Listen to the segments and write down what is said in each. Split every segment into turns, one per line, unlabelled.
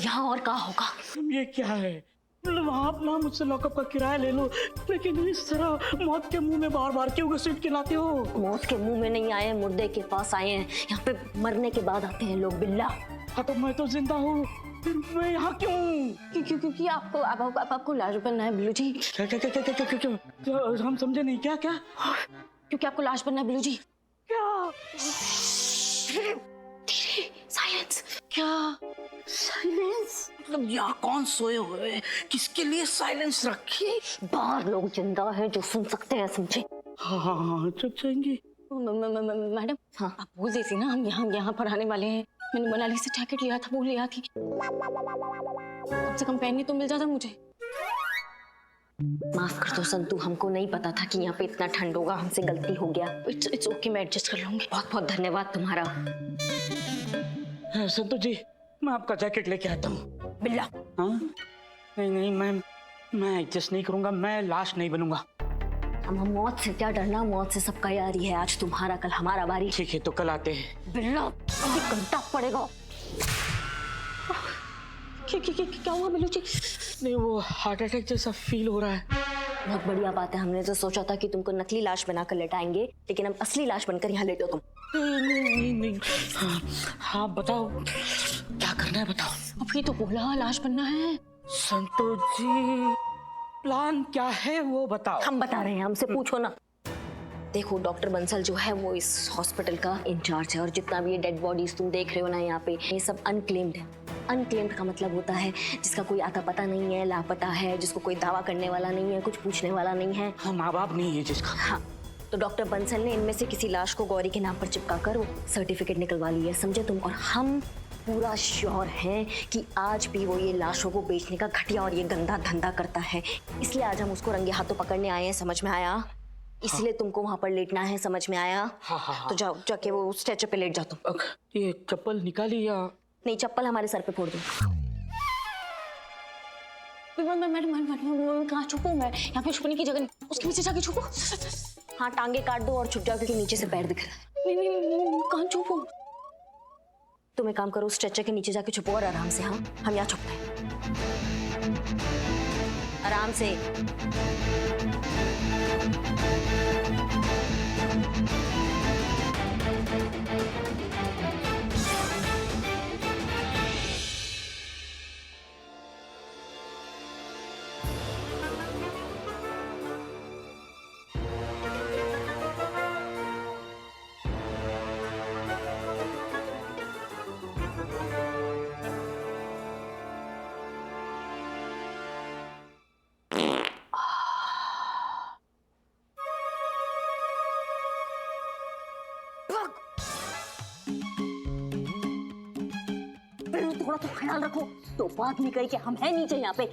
यहाँ और कहाँ होगा?
ये क्या है? मतलब आप ना मुझसे लॉकअप का किराया ले लो, लेकिन इस तरह मौत के मुंह में बार बार क्यों घसीट के लाते हो?
मौत के मुंह में नहीं आए, मुर्दे के पास आए हैं। यहाँ पे मरने के बाद आते हैं लोग बिल्ला।
हाँ तो मैं तो जिंदा हूँ, फिर मैं यहाँ क्यों?
क्योंकि आपको लाश बनना है बिल्लू जी।
क्या क्या क्या क्या क्या क्या क्या क्या? हम समझे नहीं। क्या क्या?
क्योंकि आपको लाश बनना है बिल्लू जी।
क्या?
साइलेंस।
क्या साइलेंस? मतलब यहाँ कौन सोए हुए हैं? किसके लिए साइलेंस रखी?
बाहर लोग जिंदा हैं जो सुन सकते हैं, समझे?
हाँ हाँ हाँ, चुप जाएंगे।
मैडम, हाँ आप बोल देती ना, हम यहाँ पर आने वाले हैं। मैंने मनाली से जैकेट लिया था, वो लिया थी। कम से कम पहनने तो मिल जाता मुझे। माफ कर दो संतू, हमको नहीं पता था कि यहाँ पे इतना ठंड होगा, हमसे गलती हो गया। इट्स ओके, मैं एडजस्ट कर लूंगी। बहुत बहुत धन्यवाद तुम्हारा।
संतू जी, मैं आपका जैकेट लेके आता हूँ।
बिल्ला।
हाँ? नहीं नहीं, मैं एडजस्ट नहीं करूंगा। मैं लाश नहीं बनूंगा।
हम मौत से क्या डरना, मौत से सबका यारी है। आज तुम्हारा, कल हमारा बारी।
ठीक है तो कल आते हैं।
बिल्ला, अभी घंटा पड़ेगा। क्या हुआ बिल्लू जी?
नहीं, वो हार्ट अटैक जैसा फील हो रहा है।
बहुत बढ़िया बात है। हमने तो सोचा था कि तुमको नकली लाश बनाकर लेटाएंगे, लेकिन अब असली लाश बनकर यहाँ लेटो तुम।
नहीं। हाँ, हाँ बताओ, क्या करना है बताओ।
अभी तो बोला लाश बनना है।
संतोष जी, प्लान क्या है वो बताओ।
हम बता रहे हैं, हमसे पूछो ना। देखो, डॉक्टर बंसल जो है वो इस हॉस्पिटल का इंचार्ज है, और जितना भी ये डेड बॉडीज तुम देख रहे हो ना यहाँ पे, ये सब अनक्लेम्ड है। अनक्लेम्ड का मतलब होता है जिसका कोई आता पता नहीं है, लापता है, जिसको कोई दावा करने वाला नहीं है, कुछ पूछने वाला नहीं है।
हाँ, माँ बाप नहीं है जिसका।
हाँ, तो डॉक्टर बंसल ने इनमें से किसी लाश को गौरी के नाम पर चिपका कर वो सर्टिफिकेट निकलवा ली है, समझे तुम? और हम पूरा श्योर हैं कि आज भी वो ये लाशों को बेचने का घटिया और ये गंदा धंधा करता है। इसलिए आज हम उसको रंगे हाथों पकड़ने आए हैं, समझ में आया? इसलिए तुमको वहां पर लेटना है, समझ में आया?
हाँ।
तो जाओ, जाके वो स्ट्रेचर पे लेट जाओ तुम।
ये चप्पल निकाली या
नहीं, चप्पल हमारे सर पे फोड़ दो। मैडम, कहाँ छुपू मैं? यहाँ पे छुपने की जगह नहीं, उसके नीचे जाके छुपो। हाँ, टांगे काट दो और छुप जाओ, क्योंकि नीचे से पैर दिख रहा है। नहीं, कहाँ छुपो? तुम एक काम करो, स्ट्रेचर के नीचे जाके छुपो और आराम से। हाँ, हम यहाँ छुपते हैं आराम से। थोड़ा तो ख्याल रखो। तो बात नहीं कही कि हम हैं नीचे यहाँ पे।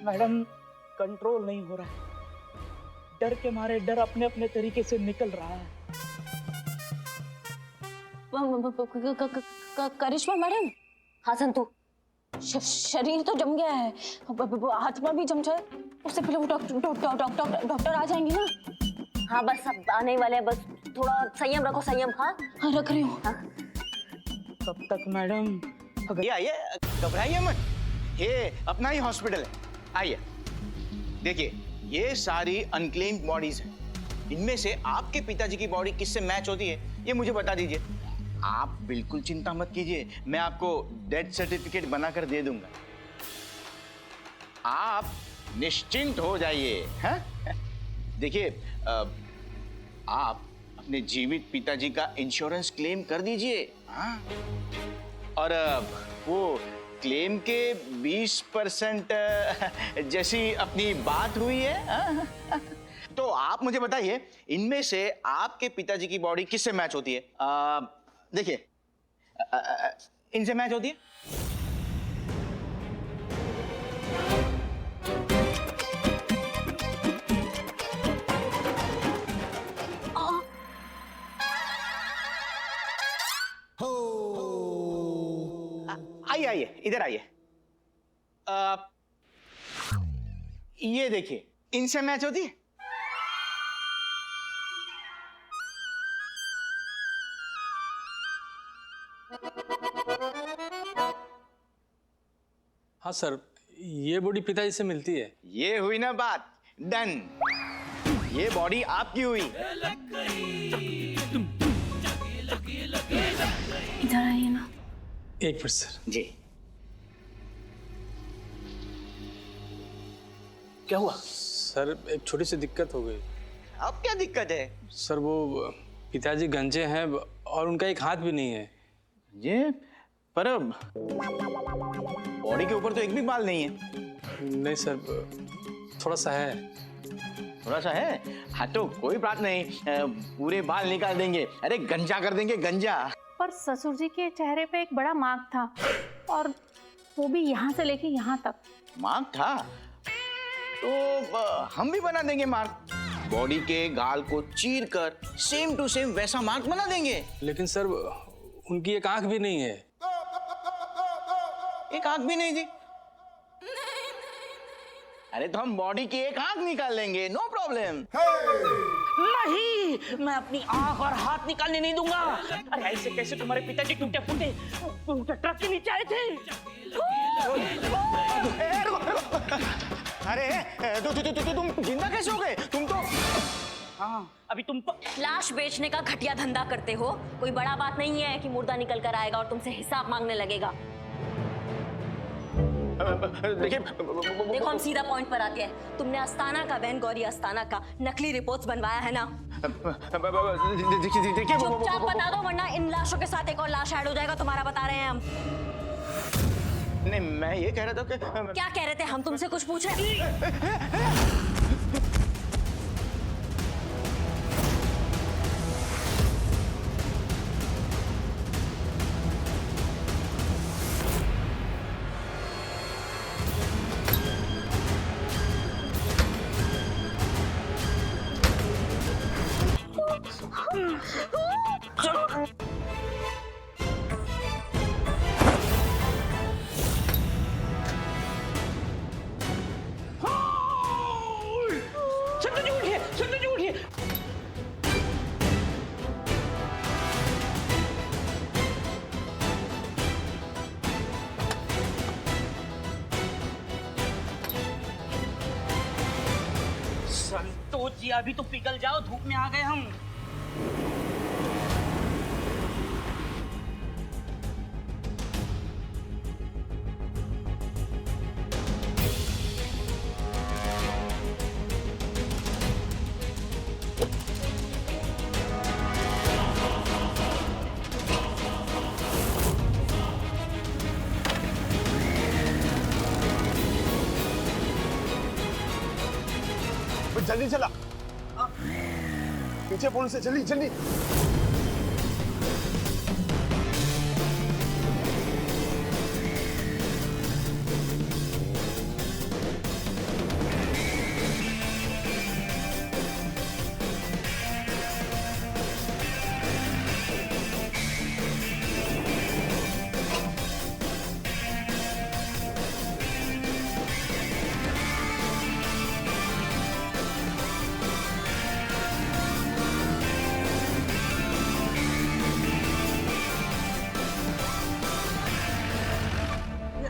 मैडम, कंट्रोल नहीं हो रहा है। डर के मारे डर अपने अपने तरीके से निकल रहा है।
करिश्मा मैडम। हाँ संतू, शरीर तो जम गया है, आत्मा भी जम जाए, उससे पहले वो डॉक्टर आ जाएंगे ना। हाँ बस अब आने वाले हैं, बस थोड़ा संयम रखो, संयम। हाँ रख रही हूँ।
कब तक मैडम?
ये आइए, घबराइए मत, ये अपना ही हॉस्पिटल है, आइए। देखिए, ये सारी अनक्लेम्ड बॉडीज हैं। इनमें से आपके पिताजी की बॉडी किससे मैच होती है ये मुझे बता दीजिए। आप बिल्कुल चिंता मत कीजिए, मैं आपको डेथ सर्टिफिकेट बनाकर दे दूंगा। आप निश्चिंत हो जाइए। हैं? देखिए, आप अपने जीवित पिताजी का इंश्योरेंस क्लेम कर दीजिए। हाँ? और वो क्लेम के 20% जैसी अपनी बात हुई है। तो आप मुझे बताइए, इनमें से आपके पिताजी की बॉडी किससे मैच होती है? देखिए, इनसे मैच होती है। आइए, इधर आइए। ये देखिए, इनसे मैच होती है।
हाँ सर, ये बॉडी पिताजी से मिलती है।
ये हुई ना बात, डन। ये बॉडी आपकी हुई।
इधर आइए ना।
एक मिनट सर।
जी।
क्या हुआ?
सर एक छोटी सी दिक्कत हो गई।
अब क्या दिक्कत है?
सर वो पिताजी गंजे हैं और उनका एक हाथ भी नहीं है।
ये पर बॉडी के ऊपर तो एक भी बाल नहीं है।
नहीं सर, थोड़ा सा है।
थोड़ा सा है? हाँ तो कोई बात नहीं, पूरे बाल निकाल देंगे। अरे गंजा कर देंगे, गंजा।
पर ससुर जी के चेहरे पे एक बड़ा मार्क था, और वो भी यहाँ से लेके यहाँ तक।
मार्क था तो हम भी बना देंगे मार्क। बॉडी के गाल को चीर कर सेम टू सेम वैसा मार्क बना देंगे।
लेकिन सर उनकी एक आंख भी नहीं है।
एक आंख भी नहीं थी? अरे तो हम बॉडी की एक आंख निकाल लेंगे, नो प्रॉब्लम।
नहीं, मैं अपनी आंख और हाथ निकालने नहीं दूंगा। अरे ऐसे कैसे तुम्हारे पिताजी टूटे फूटे ट्रक के नीचे आए थे?
अरे तुम जिंदा कैसे हो गए? तुम तो
हाँ, अभी तुम
लाश बेचने का घटिया धंधा करते हो। कोई बड़ा बात नहीं है कि मुर्दा निकल कर आएगा और तुमसे हिसाब मांगने लगेगा।
देखिए
देखो हम सीधा पॉइंट पर आते हैं। तुमने अस्थाना का, बहन गौरी अस्थाना का नकली रिपोर्ट्स बनवाया है ना?
देखिए
चुपचाप बता दो, वरना इन लाशों के साथ एक और लाश ऐड हो जाएगा। तुम्हारा बता रहे हैं हम।
नहीं, मैं ये कह रहा था कि
क्या कह रहे थे हम? तुमसे कुछ पूछ रहे?
संतोष जी उठिए। संतोष जी अभी तो पिघल जाओ, धूप में आ गए हम।
जल्दी चला, पीछे पुल से, जल्दी जल्दी।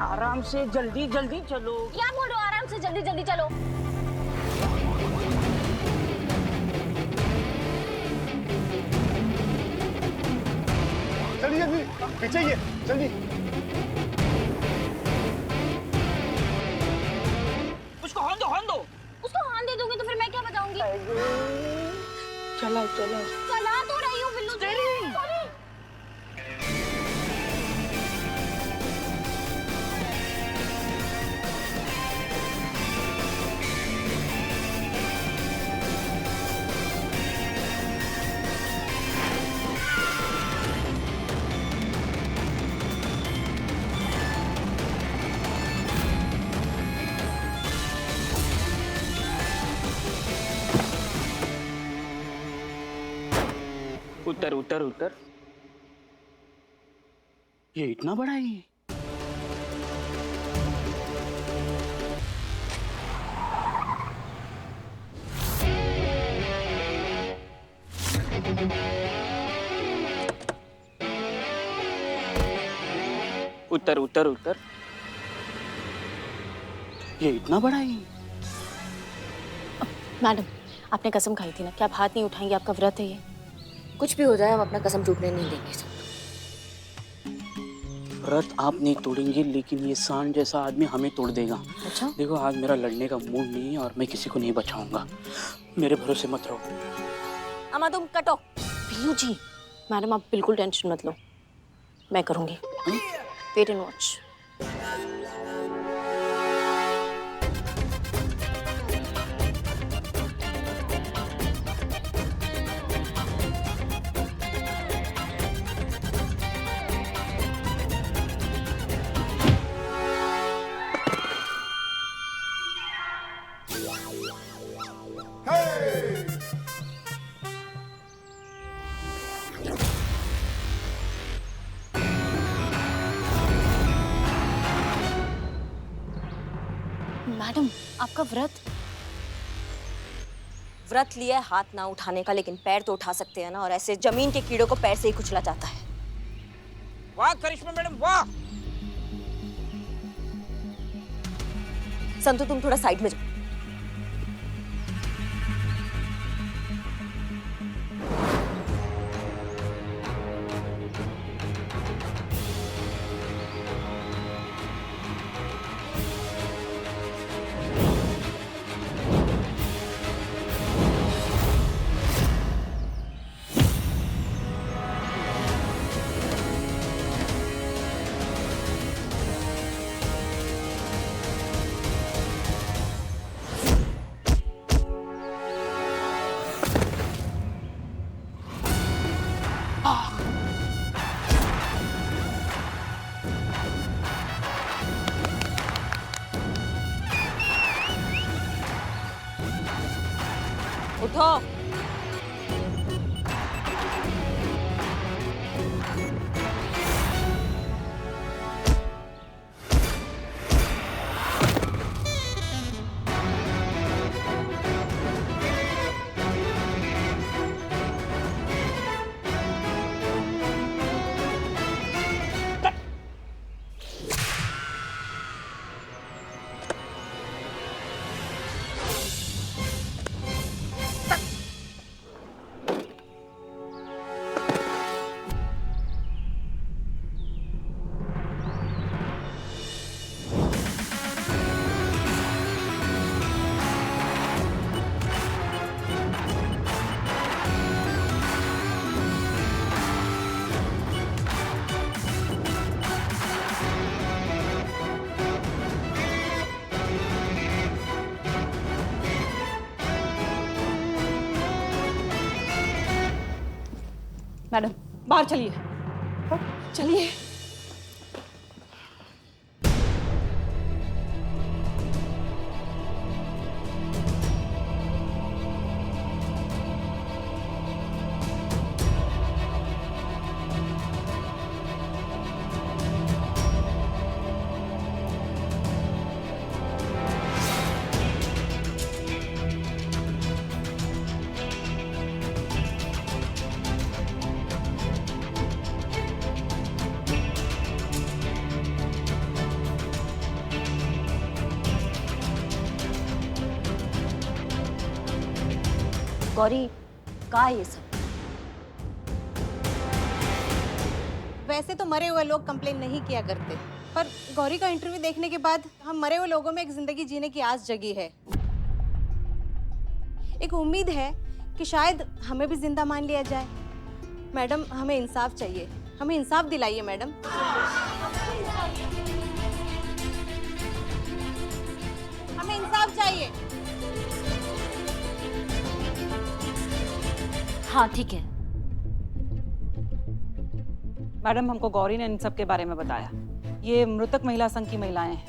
आराम से, जल्दी जल्दी चलो।
क्या बोल रहे हो? आराम से, जल्दी जल्दी चलो।
जल्दी जल्दी, पीछे ही है, जल्दी।
उसको हॉर्न दो, हॉर्न दो।
उसको हाथ दे दोगे तो फिर मैं क्या बताऊंगी?
चला चला
चला तो रही हूँ बिल्लू।
उतर उतर उतर। ये इतना बड़ा है ये? उतर उतर उतर। ये इतना बड़ा ही?
मैडम, आपने कसम खाई थी ना कि आप हाथ नहीं उठाएंगे, आपका व्रत है ये।
कुछ भी हो जाए हम अपना कसम टूटने नहीं देंगे सब।
व्रत आप नहीं तोड़ेंगे, लेकिन ये सांड जैसा आदमी हमें तोड़ देगा।
अच्छा?
देखो, आज मेरा लड़ने का मूड नहीं है और मैं किसी को नहीं बचाऊंगा। मेरे भरोसे मत रहो।
अम्मा तुम कटो।
पीयू जी, मैडम आप बिल्कुल टेंशन मत लो, मैं करूंगी। Wait and watch. मैडम, आपका
व्रत लिया है हाथ ना उठाने का, लेकिन पैर तो उठा सकते हैं ना, और ऐसे जमीन के कीड़ों को पैर से ही कुचला जाता है।
वाह करिश्मा मैडम वाह।
संतु तुम थोड़ा साइड में जाओ। उठो।
मैडम बाहर चलिए, चलिए।
गौरी, का ये सब?
वैसे तो मरे हुए लोग कंप्लेन नहीं किया करते, पर गौरी का इंटरव्यू देखने के बाद हम मरे हुए लोगों में एक जिंदगी जीने की आस जगी है। एक उम्मीद है कि शायद हमें भी जिंदा मान लिया जाए। मैडम, हमें इंसाफ चाहिए, हमें इंसाफ दिलाइए मैडम। हमें इंसाफ चाहिए।
हाँ ठीक है।
मैडम, हमको गौरी ने इन सब के बारे में बताया। ये मृतक महिला संघ की महिलाएं हैं।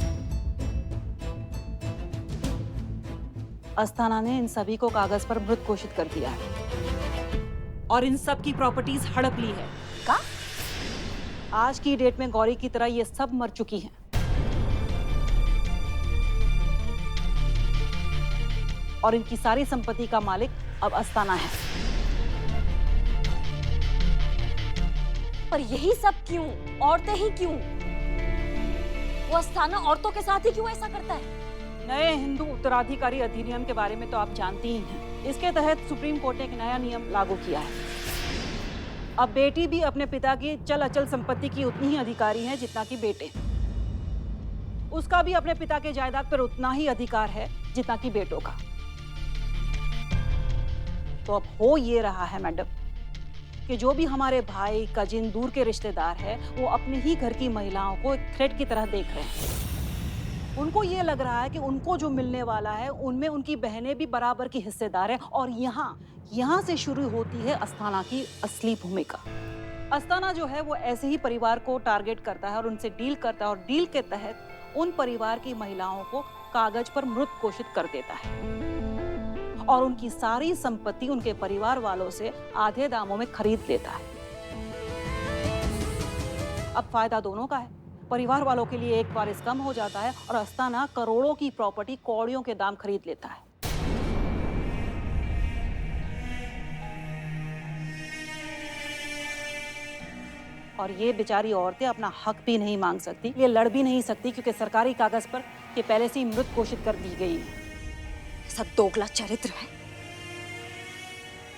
अस्थाना ने इन सभी को कागज पर मृत घोषित कर दिया है और इन सब की प्रॉपर्टीज हड़प ली है।
का?
आज की डेट में गौरी की तरह ये सब मर चुकी हैं। और इनकी सारी संपत्ति का मालिक अब अस्थाना है।
पर यही सब क्यों? औरतें ही क्यों? वो अस्थाना औरतों के साथ ही क्यों ऐसा करता है?
नए हिंदू उत्तराधिकारी अधिनियम के बारे में तो आप जानती ही हैं। इसके तहत सुप्रीम कोर्ट ने एक नया नियम लागू किया है। अब बेटी भी अपने पिता की चल अचल संपत्ति की उतनी ही अधिकारी है जितना कि बेटे। उसका भी अपने पिता के जायदाद पर उतना ही अधिकार है जितना कि बेटों का। तो अब हो ये रहा है मैडम कि जो भी हमारे भाई कजिन दूर के रिश्तेदार हैं वो अपने ही घर की महिलाओं को एक थ्रेट की तरह देख रहे हैं। उनको ये लग रहा है कि उनको जो मिलने वाला है उनमें उनकी बहनें भी बराबर की हिस्सेदार हैं। और यहाँ से शुरू होती है अस्थाना की असली भूमिका। अस्थाना जो है वो ऐसे ही परिवार को टारगेट करता है और उनसे डील करता है और डील के तहत उन परिवार की महिलाओं को कागज पर मृत घोषित कर देता है और उनकी सारी संपत्ति उनके परिवार वालों से आधे दामों में खरीद लेता है। अब फायदा दोनों का है। परिवार वालों के लिए एक वारिस कम हो जाता है और अस्थाना करोड़ों की प्रॉपर्टी कौड़ियों के दाम खरीद लेता है। और ये बेचारी औरतें अपना हक भी नहीं मांग सकती, ये लड़ भी नहीं सकती क्योंकि सरकारी कागज पर ये पहले से ही मृत घोषित कर दी गई है।
सब दोगला चरित्र है।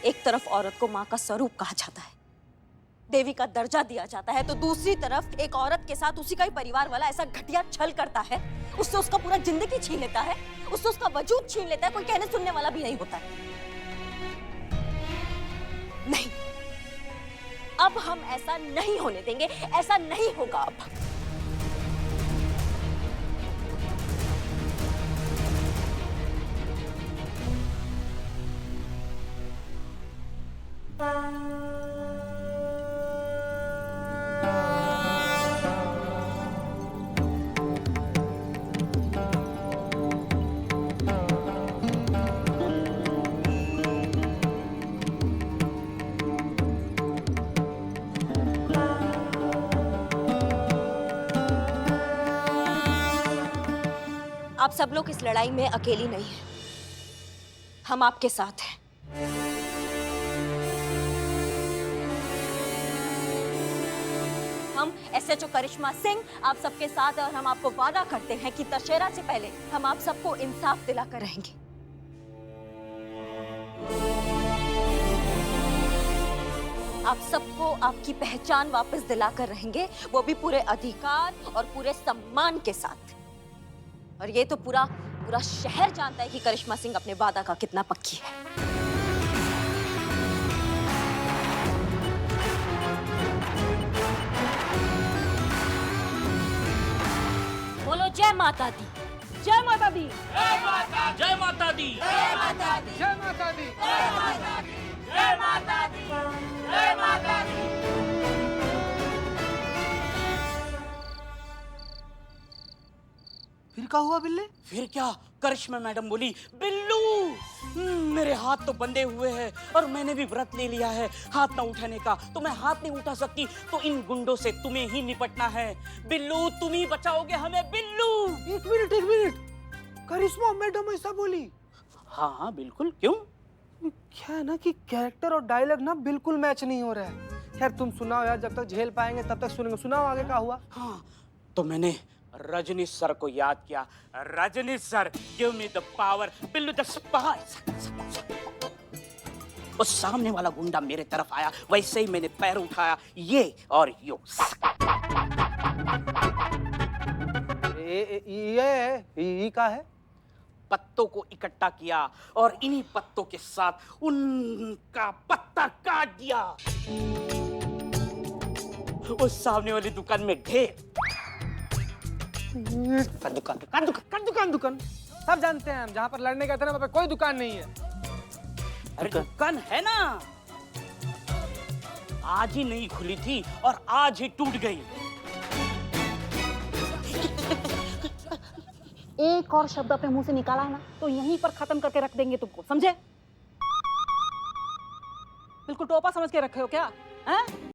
एक तरफ औरत को माँ का स्वरूप कहा जाता है, देवी का दर्जा दिया जाता है, तो दूसरी तरफ एक औरत के साथ उसी का ही परिवार वाला ऐसा घटिया छल करता है, उससे उसका पूरा जिंदगी छीन लेता है, उससे उसका वजूद छीन लेता है। कोई कहने सुनने वाला भी नहीं होता है। नहीं, अब हम ऐसा नहीं होने देंगे, ऐसा नहीं होगा अब। आप सब लोग इस लड़ाई में अकेली नहीं हैं, हम आपके साथ हैं। हम एसएचओ करिश्मा सिंह आप सबके साथ हैं और हम आपको वादा करते हैं कि दशहरा से पहले हम आप सबको इंसाफ दिलाकर रहेंगे। आप सबको आपकी पहचान वापस दिलाकर रहेंगे, वो भी पूरे अधिकार और पूरे सम्मान के साथ। और ये तो पूरा शहर जानता है कि करिश्मा सिंह अपने वादा का कितना पक्की है। बोलो जय माता दी,
जय माता दी,
जय माता दी, जय माता दी,
जय माता दी,
जय माता दी, जय माता दी, जय माता दी।
फिर क्या हुआ बिल्ले?
फिर क्या, करिश्मा मैडम बोली, बिल्लू मेरे हाथ तो बंधे हुए हैं और मैंने भी व्रत ले लिया है हाथ ना उठाने का, तो मैं हाथ नहीं उठा सकती, तो इन गुंडों से तुम्हें ही निपटना है। बिल्लू तुम ही बचाओगे हमें, बिल्लू।
एक मिनट, करिश्मा मैडम ऐसा बोली?
हाँ बिल्कुल, क्यों?
क्या है ना कि कैरेक्टर और डायलॉग ना बिल्कुल मैच नहीं हो रहा है। खैर तुम सुनाओ यार, जब तक झेल पाएंगे तब तक सुनेंगे। सुनाओ आगे क्या हुआ।
हाँ, तो मैंने रजनीश सर को याद किया। Rajnish sir, give me the power, Billu the spy. उस सामने वाला गुंडा मेरे तरफ आया, वैसे ही मैंने पैर उठाया, ये और यो।
ये क्या है?
पत्तों को इकट्ठा किया और इन्हीं पत्तों के साथ उनका पत्ता काट दिया। उस सामने वाली दुकान में ढेर।
दुकान सब जानते हैं हम, जहाँ पर लड़ने गए थे ना वहाँ पे कोई दुकान नहीं है।
अरे दुकान है ना, आज ही नहीं खुली थी और आज ही टूट गई।
एक और शब्द अपने मुंह से निकाला है ना तो यहीं पर खत्म करके रख देंगे तुमको, समझे? बिल्कुल टोपा समझ के रखे हो क्या? हैं?